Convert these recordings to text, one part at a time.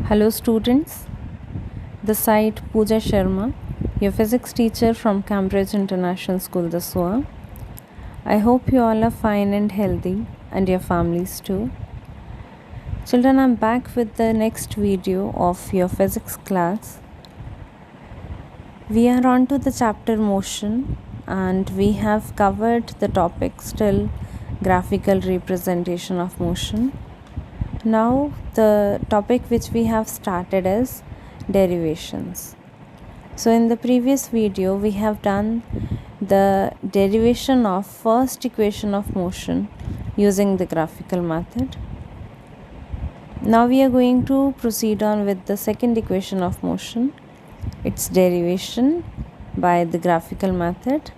Hello students, the site Pooja Sharma, your physics teacher from Cambridge International School, Daswa. I hope you all are fine and healthy and your families too. Children, I'm back with the next video of your physics class. We are on to the chapter motion and we have covered the topic still graphical representation of motion. Now the topic which we have started is derivations. So in the previous video we have done the derivation of first equation of motion using the graphical method. Now we are going to proceed on with the second equation of motion, its derivation by the graphical method.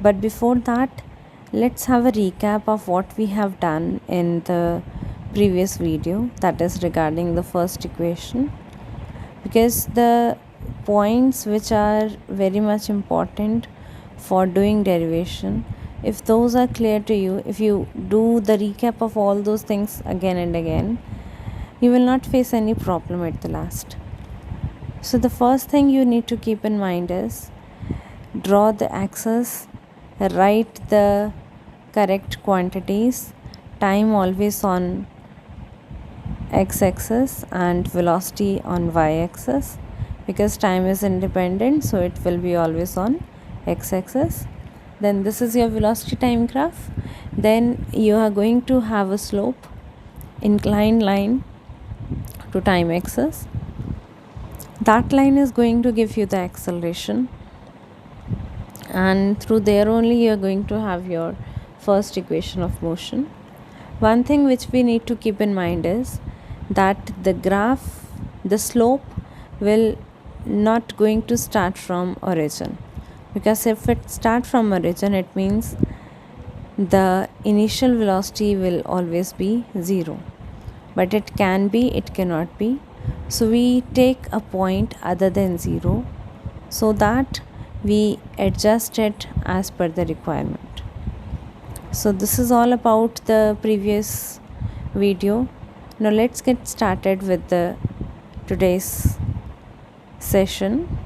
But before that, let's have a recap of what we have done in the previous video, that is regarding the first equation, because the points which are very much important for doing derivation, if those are clear to you, if you do the recap of all those things again and again, you will not face any problem at the last. So the first thing you need to keep in mind is draw the axis, write the correct quantities, time always on x-axis and velocity on y-axis, because time is independent, so it will be always on x-axis. Then this is your velocity time graph. Then you are going to have a slope, inclined line to time axis. That line is going to give you the acceleration, and through there only you are going to have your first equation of motion. One thing which we need to keep in mind is that the graph, the slope will not going to start from origin, because if it start from origin, it means the initial velocity will always be 0, but it can be, it cannot be. So we take a point other than 0 so that we adjust it as per the requirement. So this is all about the previous video. Now let's get started with the today's session,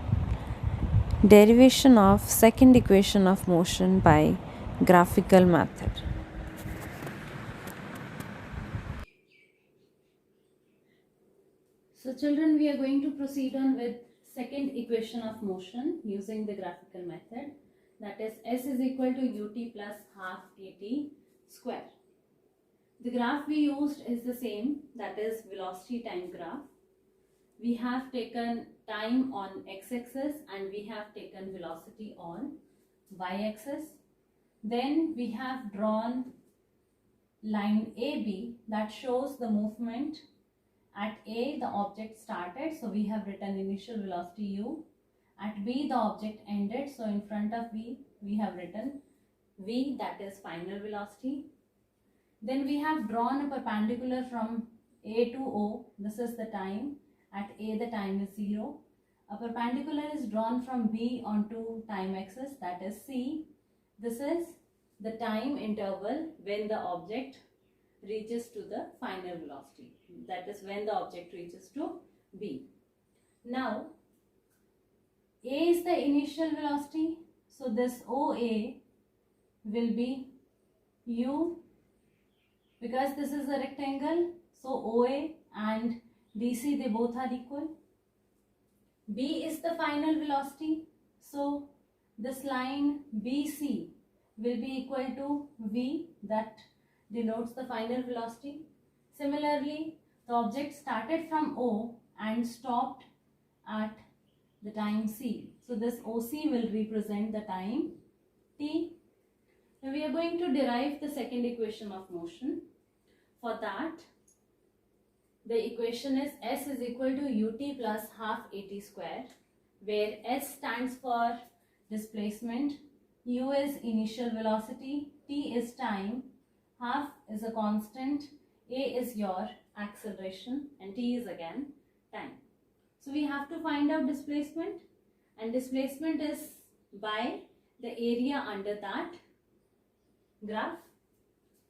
derivation of second equation of motion by graphical method. So children, we are going to proceed on with second equation of motion using the graphical method, that is S is equal to ut plus half at square. The graph we used is the same, that is velocity time graph. We have taken time on x-axis and we have taken velocity on y-axis. Then we have drawn line AB that shows the movement. At A the object started, so we have written initial velocity u. At B the object ended, so in front of B we have written v, that is final velocity. Then we have drawn a perpendicular from A to O. This is the time. At A the time is 0. A perpendicular is drawn from B onto time axis, that is C. This is the time interval when the object reaches to the final velocity, that is when the object reaches to B. Now A is the initial velocity, so this OA will be u, because this is a rectangle, so OA and BC, they both are equal. B is the final velocity, so this line BC will be equal to V, that denotes the final velocity. Similarly, the object started from O and stopped at the time C, so this OC will represent the time T. Now we are going to derive the second equation of motion. For that, the equation is S is equal to ut plus half at square, where S stands for displacement, u is initial velocity, t is time, half is a constant, a is your acceleration, and t is again time. So we have to find out displacement, and displacement is by the area under that graph.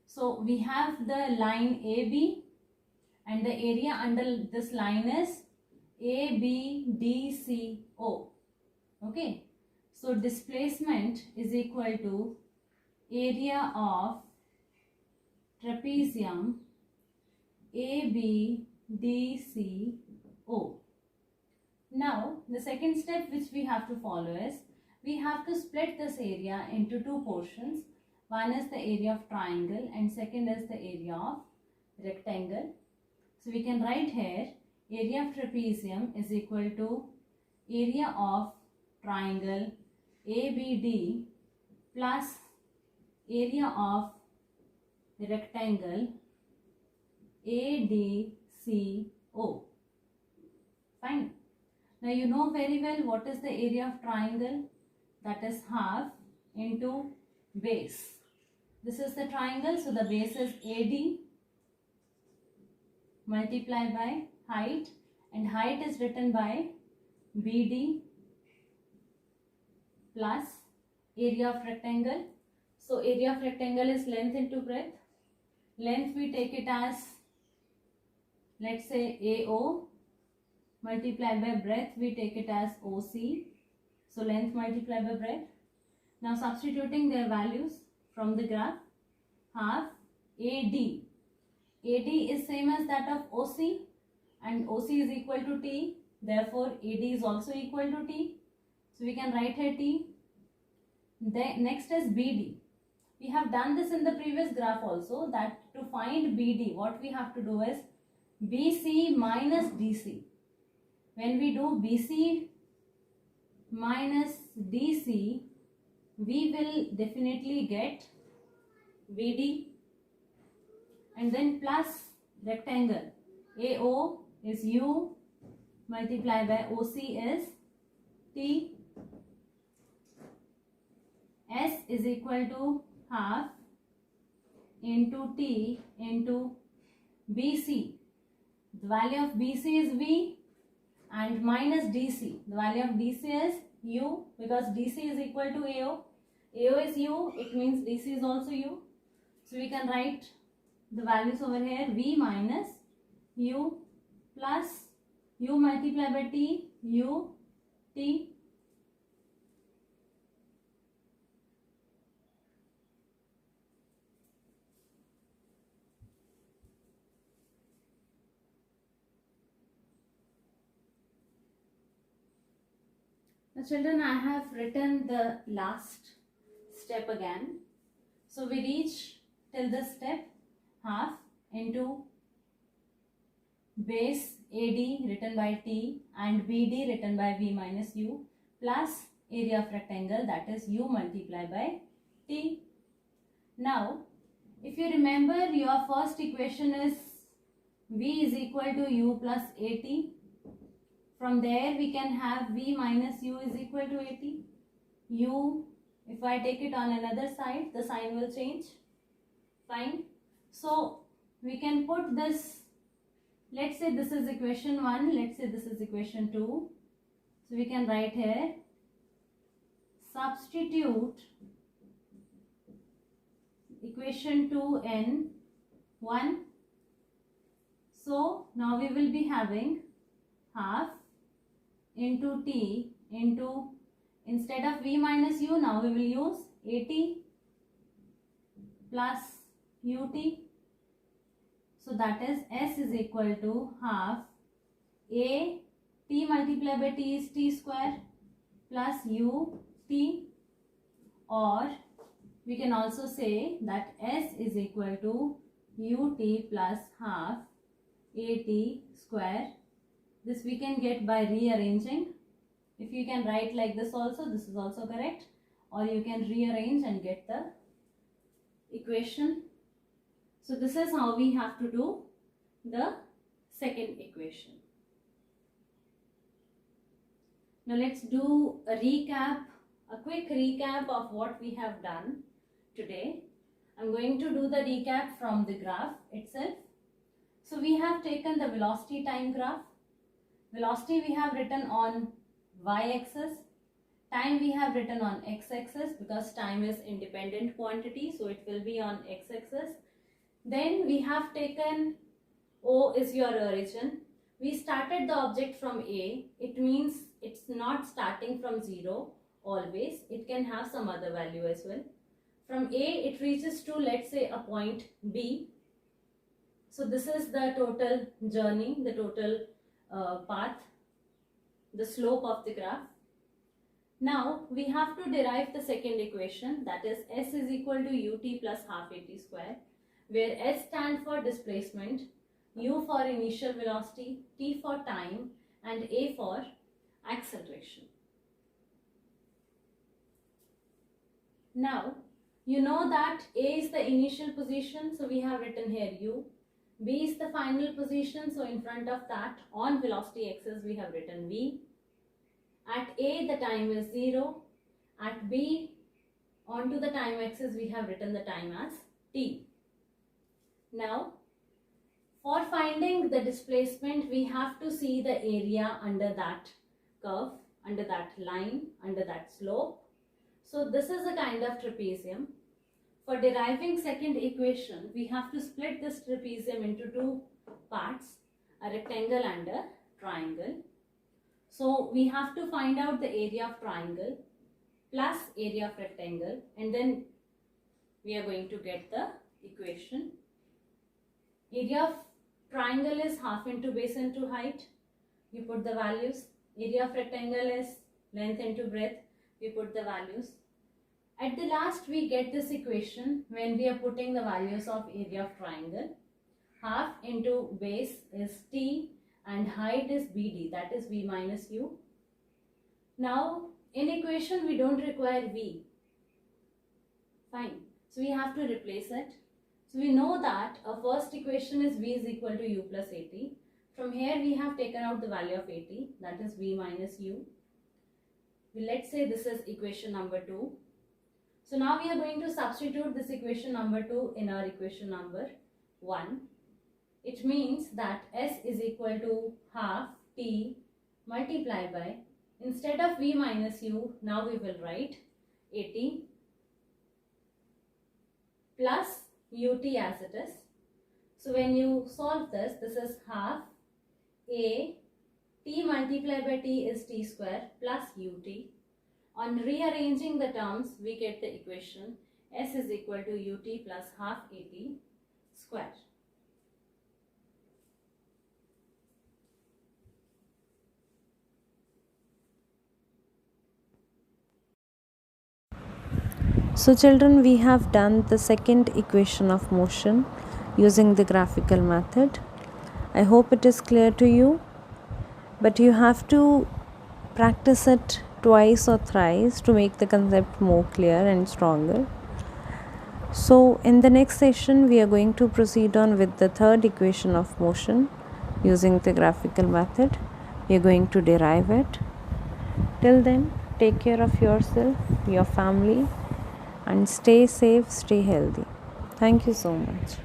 So we have the line AB and the area under this line is ABDCO. Okay, so displacement is equal to area of trapezium ABDCO. Now the second step which we have to follow is we have to split this area into two portions. One is the area of triangle and second is the area of rectangle. So we can write here area of trapezium is equal to area of triangle ABD plus area of rectangle ADCO. Fine. Now you know very well what is the area of triangle, that is half into base. This is the triangle, so the base is AD multiplied by height, and height is written by BD plus area of rectangle. So area of rectangle is length into breadth. Length we take it as, let's say, AO multiplied by breadth we take it as OC. So length multiplied by breadth. Now substituting their values from the graph, half AD. AD is same as that of OC and OC is equal to T. Therefore AD is also equal to T. So we can write here T. Then next is BD. We have done this in the previous graph also, that to find BD what we have to do is BC minus DC. When we do BC minus DC, we will definitely get BD, and then plus rectangle AO is U multiplied by OC is T. S is equal to half into T into BC. The value of BC is V and minus DC. The value of DC is U because DC is equal to AO. AO is U, it means DC is also U. So we can write the values over here, V minus U plus U multiplied by T, U, T. Now children, I have written the last step again. So we reach till this step, half into base AD written by T and BD written by V minus U plus area of rectangle, that is U multiplied by T. Now if you remember, your first equation is V is equal to U plus AT. From there we can have V minus U is equal to AT. U, if I take it on another side, the sign will change. Fine. So we can put this, let's say this is equation 1, let's say this is equation 2. So we can write here, substitute equation 2 in 1. So now we will be having half into T into, instead of V minus U, now we will use AT plus UT. So that is S is equal to half A T multiplied by T is T square plus U T, or we can also say that S is equal to UT plus half AT square. This we can get by rearranging. If you can write like this also, this is also correct, or you can rearrange and get the equation. So this is how we have to do the second equation. Now let's do a recap, a quick recap of what we have done today. I'm going to do the recap from the graph itself. So we have taken the velocity time graph. Velocity we have written on y-axis, time we have written on x-axis because time is independent quantity, so it will be on x-axis. Then we have taken O is your origin. We started the object from A. It means it's not starting from 0 always. It can have some other value as well. From A, it reaches to, let's say, a point B. So this is the total journey, the total path, the slope of the graph. Now we have to derive the second equation, that is S is equal to ut plus half at square, where S stands for displacement, U for initial velocity, T for time, and A for acceleration. Now you know that A is the initial position, so we have written here U. B is the final position, so in front of that on velocity axis we have written V. At A the time is 0. At B onto the time axis we have written the time as T. Now for finding the displacement we have to see the area under that curve, under that line, under that slope. So this is a kind of trapezium. For deriving second equation we have to split this trapezium into two parts, a rectangle and a triangle. So we have to find out the area of triangle plus area of rectangle, and then we are going to get the equation. Area of triangle is half into base into height. You put the values. Area of rectangle is length into breadth. We put the values. At the last we get this equation when we are putting the values of area of triangle. Half into base is T and height is BD, that is V minus U. Now in equation we don't require V. Fine. So we have to replace it. So we know that our first equation is V is equal to U plus AT. From here we have taken out the value of AT, that is V minus U. Let's say this is equation number 2. So now we are going to substitute this equation number 2 in our equation number 1. It means that S is equal to half T multiplied by, instead of V minus U, now we will write AT plus UT as it is. So when you solve this, this is half A T multiplied by T is T square plus UT. On rearranging the terms, we get the equation S is equal to UT plus half AT square. So children, we have done the second equation of motion using the graphical method. I hope it is clear to you, but you have to practice it twice or thrice to make the concept more clear and stronger. So in the next session we are going to proceed on with the third equation of motion using the graphical method. We are going to derive it. Till then, take care of yourself, your family, and stay safe, stay healthy. Thank you so much.